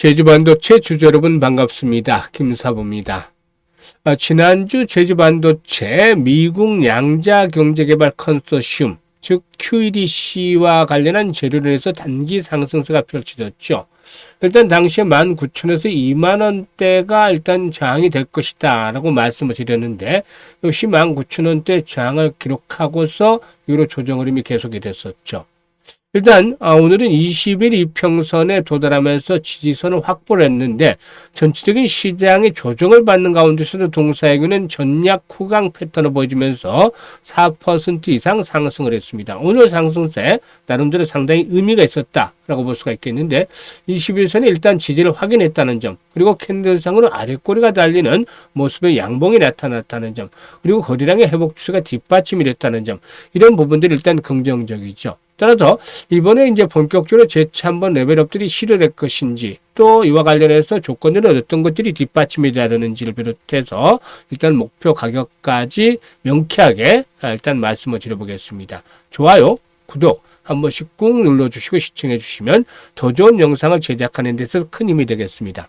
제주반도체 주주 여러분 반갑습니다. 김사부입니다. 지난주 제주반도체 미국 양자경제개발 컨소시엄 즉 QEDC와 관련한 재료로 해서 단기 상승세가 펼쳐졌죠. 일단 당시에 19,000에서 20,000원대가 일단 저항이 될 것이다 라고 말씀을 드렸는데 역시 19,000원대 저항을 기록하고서 이후로 조정 흐름이 계속이 됐었죠. 일단 오늘은 20일 이평선에 도달하면서 지지선을 확보를 했는데 전체적인 시장이 조정을 받는 가운데서도 동사이gün은 전략 후강 패턴을 보여주면서 4% 이상 상승을 했습니다. 오늘 상승세 나름대로 상당히 의미가 있었다라고 볼 수가 있겠는데 21선에 일단 지지를 확인했다는 점, 그리고 캔들상으로 아랫꼬리가 달리는 모습의 양봉이 나타났다는 점, 그리고 거래량의 회복 추세가 뒷받침이 됐다는 점, 이런 부분들이 일단 긍정적이죠. 따라서 이번에 이제 본격적으로 재차 한번 레벨업들이 실현될 것인지, 또 이와 관련해서 조건들은 어떤 것들이 뒷받침이 돼야 되는지를 비롯해서 일단 목표 가격까지 명쾌하게 일단 말씀을 드려보겠습니다. 좋아요, 구독 한 번씩 꾹 눌러주시고 시청해 주시면 더 좋은 영상을 제작하는 데서 큰 힘이 되겠습니다.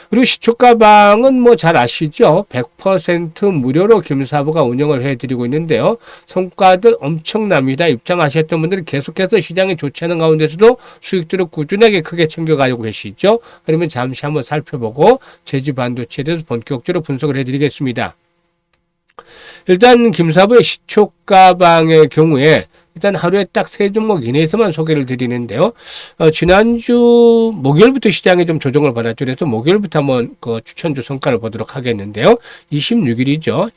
그리고 시초가방은 뭐 잘 아시죠? 100% 무료로 김사부가 운영을 해드리고 있는데요. 성과들 엄청납니다. 입장하셨던 분들은 계속해서 시장이 좋지 않은 가운데서도 수익들을 꾸준하게 크게 챙겨가고 계시죠. 그러면 잠시 한번 살펴보고 제주반도체에 대해서 본격적으로 분석을 해드리겠습니다. 일단 김사부의 시초가방의 경우에 일단 하루에 딱 3종목 이내에서만 소개를 드리는데요. 지난주 목요일부터 시장이 좀 조정을 받았죠. 그래서 목요일부터 한번 그 추천주 성과를 보도록 하겠는데요. 26일이죠.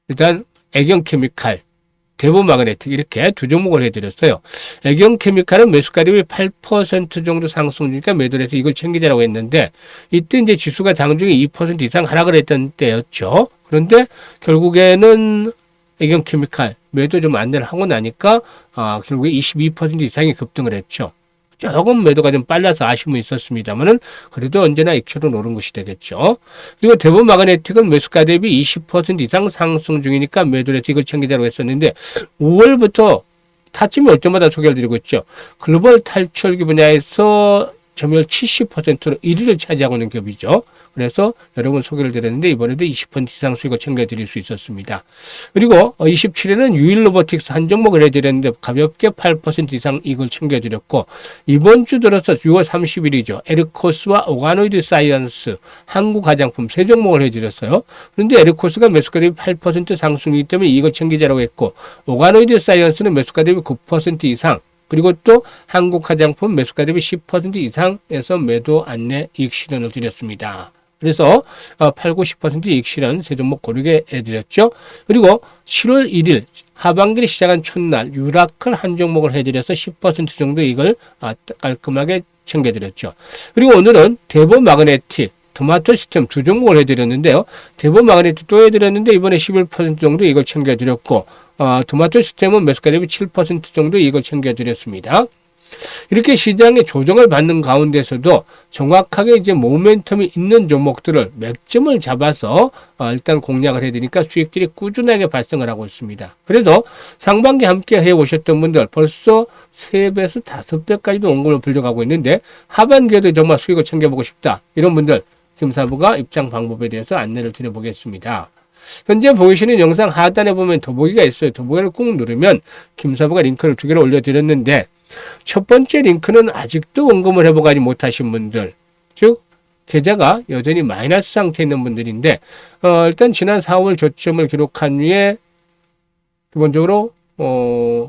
일단 애경케미칼, 대보마그네틱 이렇게 두 종목을 해드렸어요. 애경케미칼은 매수가 대비 8% 정도 상승 중이니까 매도를 해서 이걸 챙기자라고 했는데 이때 이제 지수가 장중에 2% 이상 하락을 했던 때였죠. 그런데 결국에는 애경케미칼 매도 좀 안내를 하고 나니까 결국에 22% 이상이 급등을 했죠. 조금 매도가 좀 빨라서 아쉬움이 있었습니다만은 그래도 언제나 익혀도 오른 것이 되겠죠. 그리고 대보마그네틱은 매수가 대비 20% 이상 상승 중이니까 매도를 해서 이걸 챙기자고 했었는데 5월부터 타점이 올 때마다 소개를 드리고 있죠. 글로벌 탈출기 분야에서 점유율 70%로 1위를 차지하고 있는 기업이죠. 그래서 여러분 소개를 드렸는데 이번에도 20% 이상 수익을 챙겨드릴 수 있었습니다. 그리고 27일에는 유일로보틱스 한 종목을 해드렸는데 가볍게 8% 이상 이익을 챙겨드렸고 이번 주 들어서 6월 30일이죠. 에르코스와 오가노이드 사이언스, 한국화장품 세 종목을 해드렸어요. 그런데 에르코스가 매수가 대비 8% 상승이기 때문에 이익을 챙기자라고 했고 오가노이드 사이언스는 매수가 대비 9% 이상, 그리고 또 한국화장품 매수가 대비 10% 이상에서 매도 안내 이익 실현을 드렸습니다. 그래서 8, 90% 이익 실현 세 종목 고르게 해드렸죠. 그리고 7월 1일 하반기를 시작한 첫날 유라클 한 종목을 해드려서 10% 정도 이익을 깔끔하게 챙겨드렸죠. 그리고 오늘은 대보마그네틱, 토마토 시스템 두 종목을 해드렸는데요. 대보마그네틱 또 해드렸는데 이번에 11% 정도 이익을 챙겨드렸고 토마토 시스템은 매수가 대비 7% 정도 이익을 챙겨드렸습니다. 이렇게 시장의 조정을 받는 가운데서도 정확하게 이제 모멘텀이 있는 종목들을 맥점을 잡아서 일단 공략을 해드리니까 수익들이 꾸준하게 발생을 하고 있습니다. 그래도 상반기 함께 해오셨던 분들 벌써 3배에서 5배까지도 원금을 불려가고 있는데 하반기에도 정말 수익을 챙겨보고 싶다. 이런 분들 김사부가 입장 방법에 대해서 안내를 드려보겠습니다. 현재 보이시는 영상 하단에 보면 더보기가 있어요. 더보기를 꾹 누르면 김사부가 링크를 2개를 올려드렸는데 첫 번째 링크는 아직도 원금을 회복하지 못하신 분들, 즉 계좌가 여전히 마이너스 상태에 있는 분들인데 일단 지난 4월 저점을 기록한 후에 기본적으로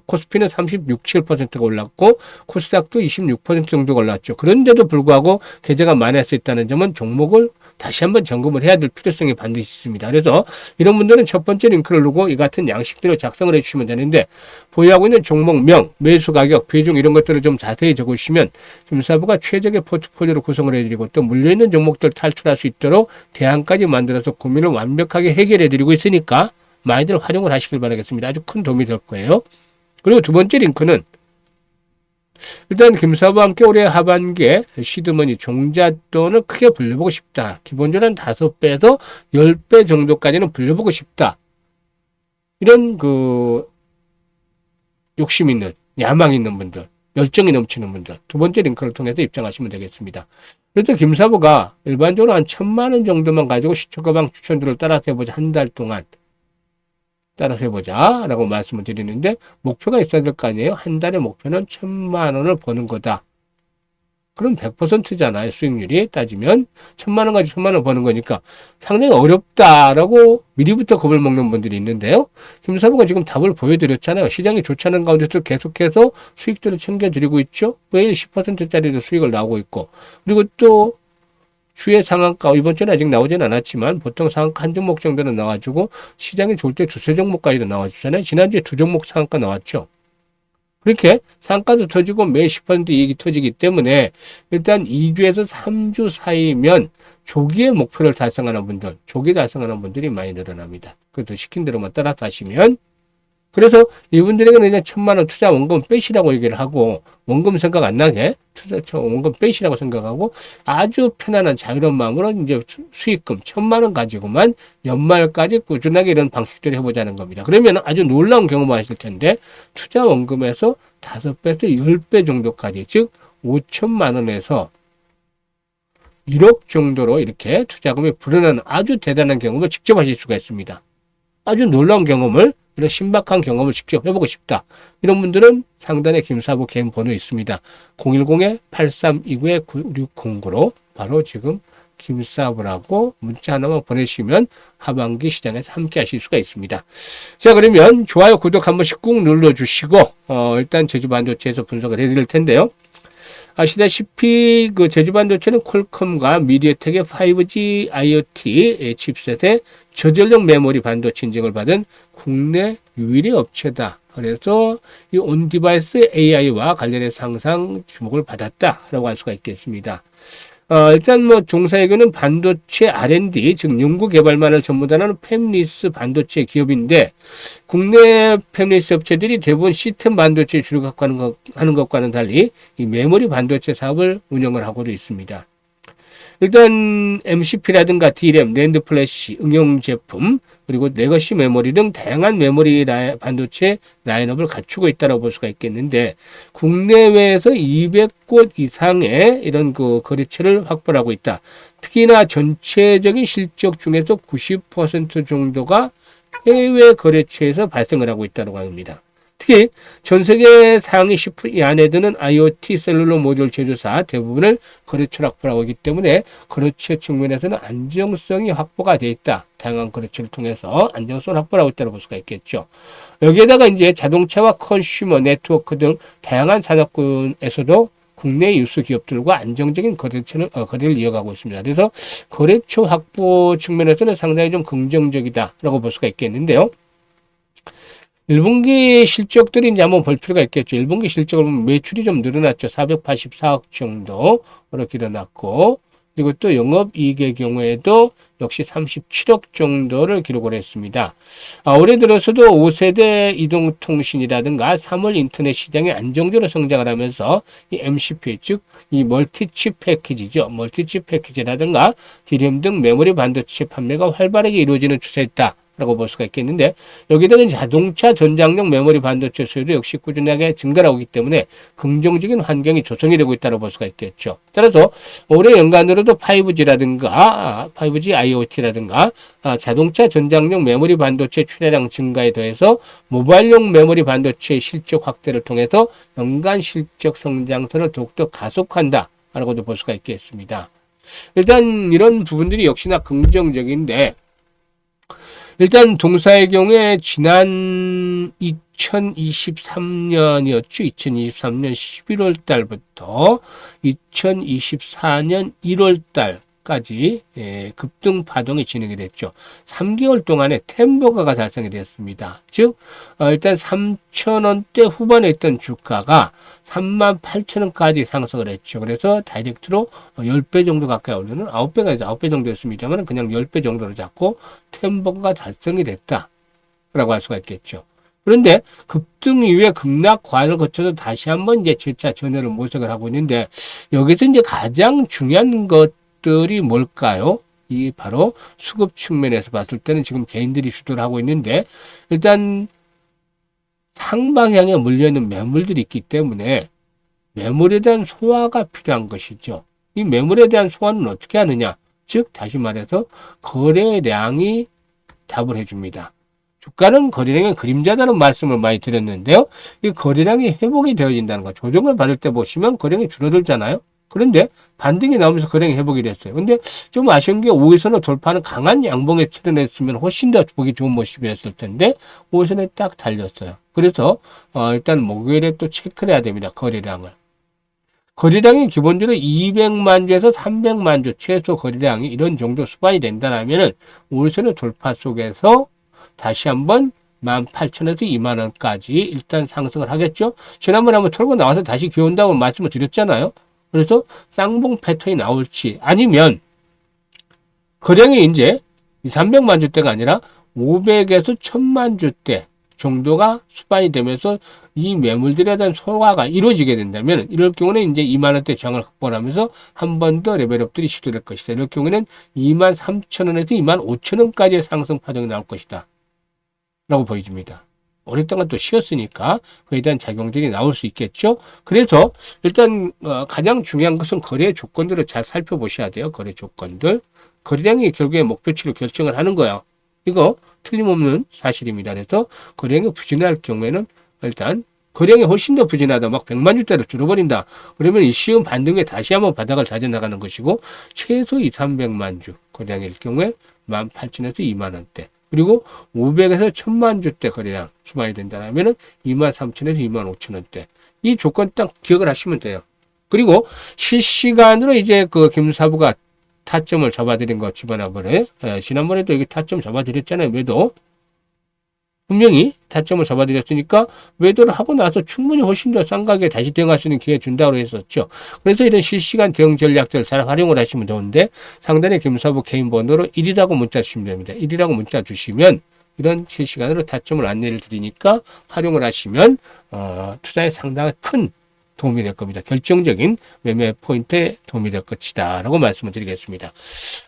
코스피는 36, 7%가 올랐고 코스닥도 26% 정도가 올랐죠. 그런데도 불구하고 계좌가 마이너스 있다는 점은 종목을 다시 한번 점검을 해야 될 필요성이 반드시 있습니다. 그래서 이런 분들은 첫 번째 링크를 누르고 이 같은 양식대로 작성을 해주시면 되는데 보유하고 있는 종목명, 매수 가격, 비중 이런 것들을 좀 자세히 적어주시면 김사부가 최적의 포트폴리오를 구성을 해드리고 또 물려있는 종목들 탈출할 수 있도록 대안까지 만들어서 고민을 완벽하게 해결해드리고 있으니까 많이들 활용을 하시길 바라겠습니다. 아주 큰 도움이 될 거예요. 그리고 두 번째 링크는 일단 김사부와 함께 올해 하반기에 시드머니 종잣돈을 크게 불려보고 싶다. 기본적으로 한 5배에서 10배 정도까지는 불려보고 싶다. 이런 욕심 있는, 야망 있는 분들, 열정이 넘치는 분들 두 번째 링크를 통해서 입장하시면 되겠습니다. 그래서 김사부가 일반적으로 한 1,000만 원 정도만 가지고 시초가방 추천들을 따라서 해보자. 한 달 동안 따라서 해보자 라고 말씀을 드리는데, 목표가 있어야 될 거 아니에요. 한 달에 목표는 1,000만 원을 버는 거다. 그럼 100%잖아요. 수익률이 따지면 1,000만 원 가지고 1,000만 원 버는 거니까 상당히 어렵다라고 미리부터 겁을 먹는 분들이 있는데요. 김사부가 지금 답을 보여드렸잖아요. 시장이 좋지 않은 가운데서 계속해서 수익들을 챙겨드리고 있죠. 매일 10%짜리도 수익을 나오고 있고, 그리고 또 주의 상한가, 이번 주는 아직 나오진 않았지만 보통 상한가 한 종목 정도는 나와주고, 시장이 좋을 때 두세 종목까지도 나와주잖아요. 지난주에 두 종목 상한가 나왔죠. 그렇게 상가도 터지고 매일 10% 이익이 터지기 때문에 일단 2주에서 3주 사이면 조기에 목표를 달성하는 분들, 조기 달성하는 분들이 많이 늘어납니다. 그래서 시킨 대로만 따라서 하시면, 그래서 이분들에게는 그냥 1,000만 원 투자 원금 빼시라고 얘기를 하고, 원금 생각 안 나게 투자 원금 빼시라고 생각하고, 아주 편안한 자유로운 마음으로 이제 수익금 1,000만 원 가지고만 연말까지 꾸준하게 이런 방식들을 해보자는 겁니다. 그러면 아주 놀라운 경험을 하실 텐데, 투자 원금에서 5배에서 10배 정도까지, 즉 5,000만 원에서 1억 정도로 이렇게 투자금이 불어나는 아주 대단한 경험을 직접 하실 수가 있습니다. 아주 놀라운 경험을, 이런 신박한 경험을 직접 해보고 싶다. 이런 분들은 상단에 김사부 개인 번호 있습니다. 010-8329-9609로 바로 지금 김사부라고 문자 하나만 보내시면 하반기 시장에서 함께 하실 수가 있습니다. 자, 그러면 좋아요, 구독 한 번씩 꾹 눌러주시고, 일단 제주반도체에서 분석을 해드릴 텐데요. 아시다시피 그 제주반도체는 퀄컴과 미디어텍의 5G IoT 칩셋에 저전력 메모리 반도체 인증을 받은 국내 유일의 업체다. 그래서 이 온디바이스 AI와 관련해서 항상 주목을 받았다라고 할 수가 있겠습니다. 일단 뭐 종사역은 반도체 R&D, 즉 연구 개발만을 전문하는 팹리스 반도체 기업인데, 국내 팹리스 업체들이 대부분 시스템 반도체 주로 하는 것과는 달리 이 메모리 반도체 사업을 운영을 하고도 있습니다. 일단 MCP라든가 DRAM, 랜드 플래시, 응용 제품, 그리고 레거시 메모리 등 다양한 메모리 반도체 라인업을 갖추고 있다고 볼 수가 있겠는데, 국내외에서 200곳 이상의 이런 그 거래처를 확보하고 있다. 특히나 전체적인 실적 중에서 90% 정도가 해외 거래처에서 발생을 하고 있다고 합니다. 특히 전 세계 상위 10% 안에 드는 IoT 셀룰러 모듈 제조사 대부분을 거래처로 확보하고 있기 때문에 거래처 측면에서는 안정성이 확보가 되어 있다. 다양한 거래처를 통해서 안정성을 확보하고 있다고 볼 수가 있겠죠. 여기에다가 이제 자동차와 컨슈머 네트워크 등 다양한 산업군에서도 국내 유수 기업들과 안정적인 거래를 이어가고 있습니다. 그래서 거래처 확보 측면에서는 상당히 좀 긍정적이다라고 볼 수가 있겠는데요. 1분기 실적들이 이제 한번 볼 필요가 있겠죠. 1분기 실적을 보면 매출이 좀 늘어났죠. 484억 정도 이렇게 일어났고, 그리고 또 영업이익의 경우에도 역시 37억 정도를 기록을 했습니다. 올해 들어서도 5세대 이동통신이라든가 3월 인터넷 시장이 안정적으로 성장을 하면서 이 MCP, 즉 이 멀티칩 패키지죠. 멀티칩 패키지라든가 DRAM 등 메모리 반도체 판매가 활발하게 이루어지는 추세였다 라고 볼 수가 있겠는데, 여기다가 자동차 전장용 메모리 반도체 수요도 역시 꾸준하게 증가하고 있기 때문에 긍정적인 환경이 조성이 되고 있다고 볼 수가 있겠죠. 따라서 올해 연간으로도 5G IoT라든가 자동차 전장용 메모리 반도체 출하량 증가에 더해서 모바일용 메모리 반도체 실적 확대를 통해서 연간 실적 성장선을 더욱더 가속한다 라고도 볼 수가 있겠습니다. 일단 이런 부분들이 역시나 긍정적인데, 일단 동사의 경우에 지난 2023년이었죠. 2023년 11월 달부터 2024년 1월 달까지 급등 파동이 진행이 됐죠. 3개월 동안에 템버가가 달성이 됐습니다. 즉 일단 3,000원대 후반에 있던 주가가 38,000원까지 상승을 했죠. 그래서 다이렉트로 10배 정도 가까이 오르는 9배 정도였습니다만 그냥 10배 정도로 잡고 템버가 달성이 됐다라고 할 수가 있겠죠. 그런데 급등 이후에 급락 과정을 거쳐서 다시 한번 이제 재차 전해를 모색을 하고 있는데, 여기서 이제 가장 중요한 것들이 뭘까요? 이 바로 수급 측면에서 봤을 때는 지금 개인들이 주도를 하고 있는데, 일단 상방향에 물려있는 매물들이 있기 때문에 매물에 대한 소화가 필요한 것이죠. 이 매물에 대한 소환은 어떻게 하느냐? 즉 다시 말해서 거래량이 답을 해줍니다. 주가는 거래량의 그림자다는 말씀을 많이 드렸는데요. 이 거래량이 회복이 되어진다는 거. 조정을 받을 때 보시면 거래량이 줄어들잖아요. 그런데 반등이 나오면서 거래량이 회복이 됐어요. 근데 좀 아쉬운 게 5일선을 돌파하는 강한 양봉에 출현했으면 훨씬 더 보기 좋은 모습이었을 텐데 5일선에 딱 달렸어요. 그래서 일단 목요일에 또 체크를 해야 됩니다. 거래량을. 거래량이 기본적으로 200만 주에서 300만 주 최소 거래량이 이런 정도 수반이 된다면 5일선의 돌파 속에서 다시 한번 18,000원에서 2만원까지 일단 상승을 하겠죠. 지난번에 한번 털고 나와서 다시 기온다고 말씀을 드렸잖아요. 그래서 쌍봉 패턴이 나올지 아니면 거래량이 이제 300만 주대가 아니라 500에서 1000만 주대 정도가 수반이 되면서 이 매물들에 대한 소화가 이루어지게 된다면 이럴 경우는 이제 2만원대 저항을 확보하면서 한 번 더 레벨업들이 시도될 것이다. 이럴 경우에는 23,000원에서 25,000원까지의 상승 파동이 나올 것이다. 라고 보여집니다. 오랫동안 또 쉬었으니까 그에 대한 작용들이 나올 수 있겠죠. 그래서 일단 가장 중요한 것은 거래 조건들을 잘 살펴보셔야 돼요. 거래 조건들. 거래량이 결국에 목표치를 결정을 하는 거예요. 이거 틀림없는 사실입니다. 그래서 거래량이 부진할 경우에는 일단 거래량이 훨씬 더 부진하다. 막 100만 주대로 줄어버린다. 그러면 이 시험 반등에 다시 한번 바닥을 다져나가는 것이고 최소 2, 300만 주 거래량일 경우에 18,000에서 2만원대. 그리고 500에서 1000만 주대 거래량 수반이 된다면 23,000에서 25,000원대. 이 조건 딱 기억을 하시면 돼요. 그리고 실시간으로 이제 그 김사부가 타점을 잡아드린 거 집어넣어버려요. 지난번에도 여기 타점 잡아드렸잖아요. 매도. 분명히 타점을 잡아드렸으니까 매도를 하고 나서 충분히 훨씬 더 싼 가격에 다시 대응할 수 있는 기회 준다고 했었죠. 그래서 이런 실시간 대응 전략들 잘 활용을 하시면 좋은데 상단에 김사부 개인 번호로 1이라고 문자 주시면 됩니다. 1이라고 문자 주시면 이런 실시간으로 타점을 안내를 드리니까 활용을 하시면 투자에 상당히 큰 도움이 될 겁니다. 결정적인 매매 포인트에 도움이 될 것이다 라고 말씀을 드리겠습니다.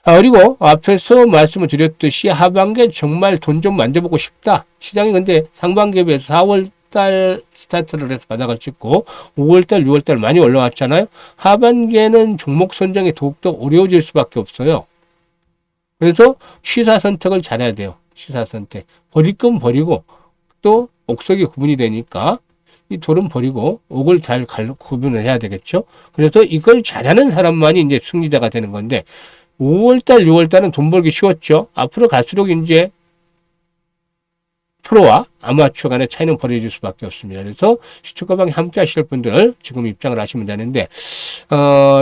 그리고 앞에서 말씀을 드렸듯이 하반기에 정말 돈 좀 만져보고 싶다. 시장이 근데 상반기에 비해서 4월달 스타트를 해서 바닥을 찍고 5월달, 6월달 많이 올라왔잖아요. 하반기에는 종목 선정이 더욱더 어려워질 수밖에 없어요. 그래서 취사 선택을 잘해야 돼요. 취사 선택. 버릴 건 버리고 또 옥석이 구분이 되니까 이 돌은 버리고 옥을 잘 구분을 해야 되겠죠. 그래서 이걸 잘하는 사람만이 이제 승리자가 되는 건데 5월달, 6월달은 돈 벌기 쉬웠죠. 앞으로 갈수록 이제 프로와 아마추어 간의 차이는 벌어질 수밖에 없습니다. 그래서 시초가방에 함께 하실 분들 지금 입장을 하시면 되는데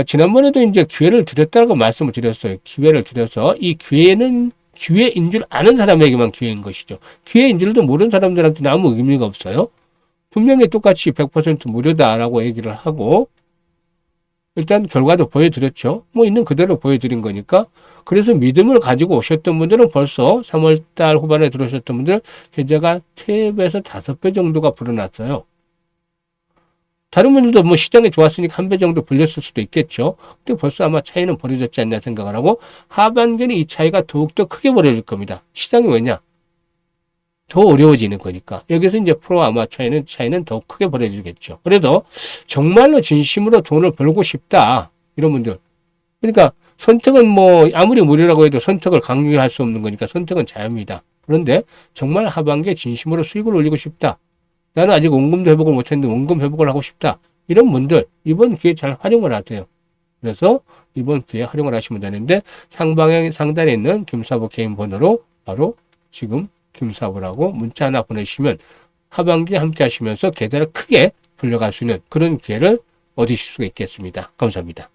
지난번에도 이제 기회를 드렸다고 말씀을 드렸어요. 기회를 드려서 이 기회는 기회인 줄 아는 사람에게만 기회인 것이죠. 기회인 줄도 모르는 사람들한테는 아무 의미가 없어요. 분명히 똑같이 100% 무료다라고 얘기를 하고 일단 결과도 보여드렸죠. 뭐 있는 그대로 보여드린 거니까. 그래서 믿음을 가지고 오셨던 분들은 벌써 3월달 후반에 들어오셨던 분들 계좌가 3배에서 5배 정도가 불어났어요. 다른 분들도 뭐 시장이 좋았으니까 1배 정도 불렸을 수도 있겠죠. 근데 벌써 아마 차이는 벌어졌지 않나 생각을 하고 하반기에는 이 차이가 더욱더 크게 벌어질 겁니다. 시장이 왜냐? 더 어려워지는 거니까. 여기서 이제 프로 아마추어의 차이는 더 크게 벌어지겠죠. 그래서 정말로 진심으로 돈을 벌고 싶다. 이런 분들. 그러니까 선택은 뭐 아무리 무료라고 해도 선택을 강요할 수 없는 거니까 선택은 자유입니다. 그런데 정말 하반기에 진심으로 수익을 올리고 싶다. 나는 아직 원금도 회복을 못했는데 원금 회복을 하고 싶다. 이런 분들 이번 기회 잘 활용을 하세요. 그래서 이번 기회 활용을 하시면 되는데 상방향 상단에 있는 김사부 개인 번호로 바로 지금 김사부라고 문자 하나 보내시면 하반기에 함께 하시면서 계좌를 크게 불려갈 수 있는 그런 기회를 얻으실 수가 있겠습니다. 감사합니다.